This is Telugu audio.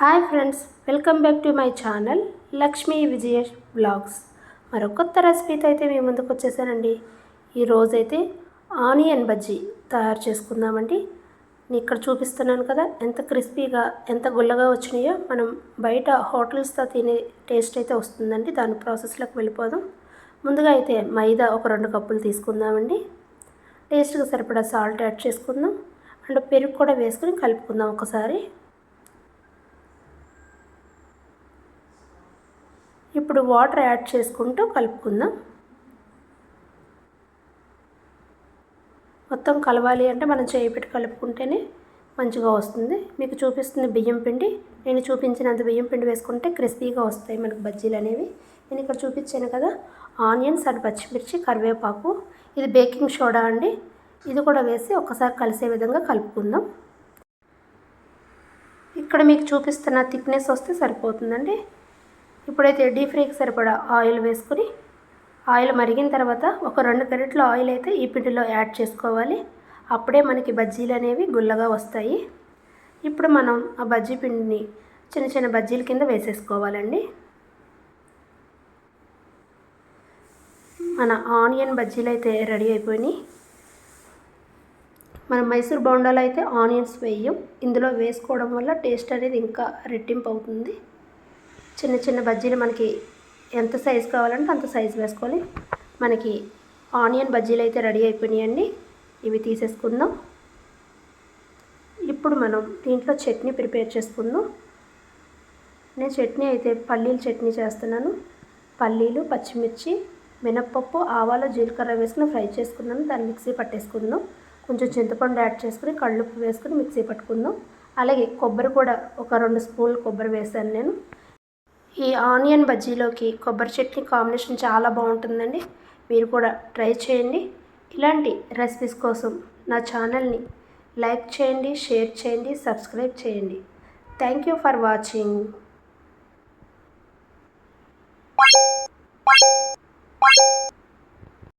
Hi friends, welcome back to my channel Lakshmi Vijaya blogs. మరో కొత్త రెసిపీతో అయితే మీ ముందుకు వచ్చేసానండి. ఈరోజైతే ఆనియన్ బజ్జీ తయారు చేసుకుందామండి. నేను ఇక్కడ చూపిస్తున్నాను కదా, ఎంత క్రిస్పీగా ఎంత గుల్లగా వచ్చినాయో. మనం బయట హోటల్స్తో తినే టేస్ట్ అయితే వస్తుందండి. దాని ప్రాసెస్లోకి వెళ్ళిపోదాం. ముందుగా అయితే మైదా ఒక 2 కప్పులు తీసుకుందామండి. టేస్ట్గా సరిపడా సాల్ట్ యాడ్ చేసుకుందాం. అండ్ పెరుగు కూడా వేసుకుని కలుపుకుందాం ఒకసారి. ఇప్పుడు వాటర్ యాడ్ చేసుకుంటూ కలుపుకుందాం. మొత్తం కలవాలి అంటే మనం చేయి పెట్టి కలుపుకుంటేనే మంచిగా వస్తుంది. మీకు చూపిస్తుంది బియ్యం పిండి. నేను చూపించినంత బియ్యం పిండి వేసుకుంటే క్రిస్పీగా వస్తాయి మనకు బజ్జీలు అనేవి. నేను ఇక్కడ చూపించాను కదా, ఆనియన్స్ అండ్ పచ్చిమిర్చి, కరివేపాకు, ఇది బేకింగ్ సోడా అండి. ఇది కూడా వేసి ఒకసారి కలిసే విధంగా కలుపుకుందాం. ఇక్కడ మీకు చూపిస్తున్న థిక్నెస్ వస్తే సరిపోతుందండి. ఇప్పుడైతే డీప్ ఫ్రైకి సరిపడా ఆయిల్ వేసుకుని, ఆయిల్ మరిగిన తర్వాత ఒక 2 గరిటెల ఆయిల్ అయితే ఈ పిండిలో యాడ్ చేసుకోవాలి. అప్పుడే మనకి బజ్జీలు అనేవి గుల్లగా వస్తాయి. ఇప్పుడు మనం ఆ బజ్జీ పిండిని చిన్న చిన్న బజ్జీల కింద వేసేసుకోవాలండి. మన ఆనియన్ బజ్జీలు అయితే రెడీ అయిపోయినాయి. మనం మైసూర్ బోండాలో అయితే ఆనియన్స్ వేయం, ఇందులో వేసుకోవడం వల్ల టేస్ట్ అనేది ఇంకా రెట్టింపు అవుతుంది. చిన్న చిన్న బజ్జీలు మనకి ఎంత సైజు కావాలంటే అంత సైజు వేసుకోవాలి. మనకి ఆనియన్ బజ్జీలు అయితే రెడీ అయిపోయినాయండి. ఇవి తీసేసుకుందాం. ఇప్పుడు మనం దీంట్లో చట్నీ ప్రిపేర్ చేసుకుందాం. నేను చట్నీ అయితే పల్లీల చట్నీ చేస్తున్నాను. పల్లీలు, పచ్చిమిర్చి, మినప్పప్పు, ఆవాలు, జీలకర్ర వేసుకుని ఫ్రై చేసుకున్నాను. దాన్ని మిక్సీ పట్టేసుకుందాం. కొంచెం చింతపండు యాడ్ చేసుకుని కళ్ళుప్పు వేసుకుని మిక్సీ పట్టుకుందాం. అలాగే కొబ్బరి కూడా ఒక 2 స్పూన్లు కొబ్బరి వేసాను నేను. ఈ ఆనియన్ బజ్జీలోకి కొబ్బరి చట్నీ కాంబినేషన్ చాలా బాగుంటుందండి. మీరు కూడా ట్రై చేయండి. ఇలాంటి రెసిపీస్ కోసం నా ఛానల్ని లైక్ చేయండి, షేర్ చేయండి, సబ్స్క్రైబ్ చేయండి. Thank you for watching.